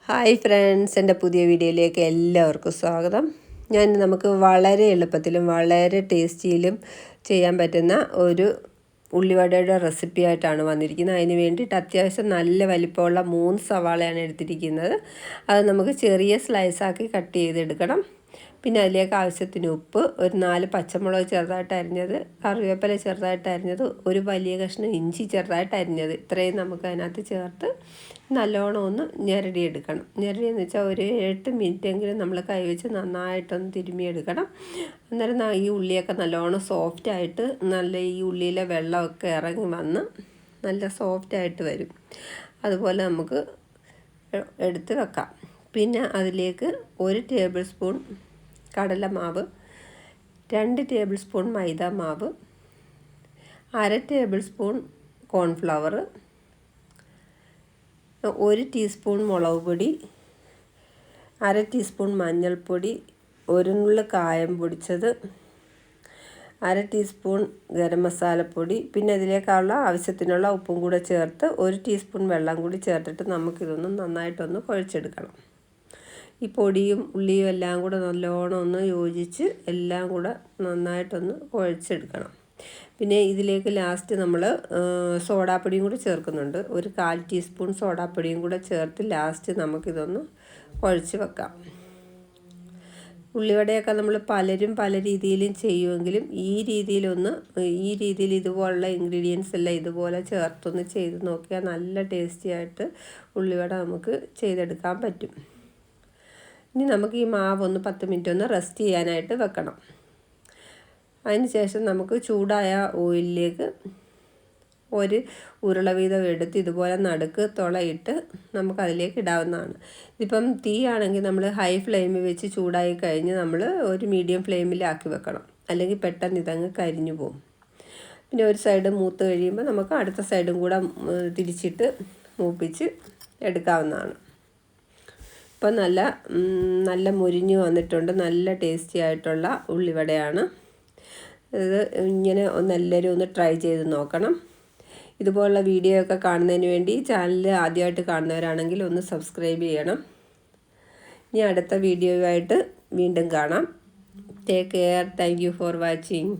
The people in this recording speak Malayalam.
ഹായ് ഫ്രണ്ട്സ്, എൻ്റെ പുതിയ വീഡിയോയിലേക്ക് എല്ലാവർക്കും സ്വാഗതം. നമുക്ക് വളരെ എളുപ്പത്തിലും വളരെ ടേസ്റ്റിയിലും ചെയ്യാൻ പറ്റുന്ന ഒരു ഉള്ളിവടയുടെ റെസിപ്പി ആയിട്ടാണ് വന്നിരിക്കുന്നത്. അതിന് വേണ്ടിയിട്ട് അത്യാവശ്യം നല്ല വലിപ്പമുള്ള 3 സവാളയാണ് എടുത്തിരിക്കുന്നത്. അത് നമുക്ക് ചെറിയ സ്ലൈസാക്കി കട്ട് ചെയ്തെടുക്കണം. പിന്നെ അതിലേക്ക് ആവശ്യത്തിന് ഉപ്പ്, ഒരു 4 പച്ചമുളക് ചെറുതായിട്ട് അരിഞ്ഞത്, കറിവേപ്പില ചെറുതായിട്ട് അരിഞ്ഞത്, ഒരു വലിയ കഷ്ണം ഇഞ്ചി ചെറുതായിട്ട് അരിഞ്ഞത്, ഇത്രയും നമുക്ക് അതിനകത്ത് ചേർത്ത് നല്ലോണം ഒന്ന് ഞെരടിയെടുക്കണം. ഞെരടിയെന്ന് വെച്ചാൽ ഒരു 8 മിനിറ്റെങ്കിലും നമ്മൾ കൈവച്ച് നന്നായിട്ടൊന്ന് തിരുമ്മിയെടുക്കണം. അന്നേരം ഈ ഉള്ളിയൊക്കെ നല്ലോണം സോഫ്റ്റായിട്ട് ഈ ഉള്ളിയിലെ വെള്ളമൊക്കെ ഇറങ്ങി വന്ന് നല്ല സോഫ്റ്റായിട്ട് വരും. അതുപോലെ നമുക്ക് എടുത്ത് വെക്കാം. പിന്നെ അതിലേക്ക് 1 ടേബിൾ സ്പൂൺ കടലമാവ്, 2 ടേബിൾ സ്പൂൺ മൈദ മാവ്, 1/2 ടേബിൾ സ്പൂൺ കോൺഫ്ലവർ, 1 ടീസ്പൂൺ മുളക് പൊടി, 1/2 ടീസ്പൂൺ മഞ്ഞൾപ്പൊടി, 1 നുള്ള് കായം പൊടിച്ചത്, 1/2 ടീസ്പൂൺ ഗരം മസാലപ്പൊടി, പിന്നെ ഇതിലേക്കുള്ള ആവശ്യത്തിനുള്ള ഉപ്പും കൂടെ ചേർത്ത് 1 ടീസ്പൂൺ വെള്ളം കൂടി ചേർത്തിട്ട് നമുക്കിതൊന്ന് നന്നായിട്ടൊന്ന് കുഴച്ചെടുക്കണം. ഈ പൊടിയും ഉള്ളിയും എല്ലാം കൂടെ നല്ലോണം ഒന്ന് യോജിച്ച് എല്ലാം കൂടെ നന്നായിട്ടൊന്ന് കുഴച്ചെടുക്കണം. പിന്നെ ഇതിലേക്ക് ലാസ്റ്റ് നമ്മൾ സോഡാപ്പൊടിയും കൂടി ചേർക്കുന്നുണ്ട്. ഒരു 1/4 ടീസ്പൂൺ സോഡാപ്പൊടിയും കൂടെ ചേർത്ത് ലാസ്റ്റ് നമുക്കിതൊന്ന് കുഴച്ച് വെക്കാം. ഉള്ളിവടയൊക്കെ നമ്മൾ പലരും പല രീതിയിലും ചെയ്യുമെങ്കിലും ഈ രീതിയിൽ ഇതുപോലുള്ള ഇൻഗ്രീഡിയൻസ് എല്ലാം ഇതുപോലെ ചേർത്തൊന്ന് ചെയ്ത് നോക്കിയാൽ നല്ല ടേസ്റ്റി ആയിട്ട് ഉള്ളിവട നമുക്ക് ചെയ്തെടുക്കാൻ പറ്റും. ഇനി നമുക്ക് ഈ മാവ് ഒന്ന് 10 മിനിറ്റ് ഒന്ന് റെസ്റ്റ് ചെയ്യാനായിട്ട് വെക്കണം. അതിന് ശേഷം നമുക്ക് ചൂടായ ഓയിലിലേക്ക് 1 ഉരുള വീതം എടുത്ത് ഇതുപോലെ നടുക്ക് തുളയിട്ട് നമുക്കതിലേക്ക് ഇടാവുന്നതാണ്. ഇതിപ്പം തീ ആണെങ്കിൽ നമ്മൾ ഹൈ ഫ്ലെയിമിൽ വെച്ച് ചൂടായി കഴിഞ്ഞ് നമ്മൾ ഒരു മീഡിയം ഫ്ലെയിമിലാക്കി വെക്കണം. അല്ലെങ്കിൽ പെട്ടെന്ന് ഇതങ്ങ് കരിഞ്ഞു പോകും. പിന്നെ ഒരു സൈഡ് മൂത്ത് കഴിയുമ്പോൾ നമുക്ക് അടുത്ത സൈഡും കൂടെ തിരിച്ചിട്ട് മൂപ്പിച്ച് എടുക്കാവുന്നതാണ്. ഇപ്പം നല്ല മുരിഞ്ഞ് വന്നിട്ടുണ്ട്. നല്ല ടേസ്റ്റി ആയിട്ടുള്ള ഉള്ളിവടയാണ് ഇത്. ഇങ്ങനെ എല്ലാവരും ഒന്ന് ട്രൈ ചെയ്ത് നോക്കണം. ഇതുപോലുള്ള വീഡിയോ ഒക്കെ കാണുന്നതിന് വേണ്ടി ചാനൽ ആദ്യമായിട്ട് കാണുന്നവരാണെങ്കിൽ ഒന്ന് സബ്സ്ക്രൈബ് ചെയ്യണം. ഇനി അടുത്ത വീഡിയോയുമായിട്ട് വീണ്ടും കാണാം. Take care. Thank you for watching.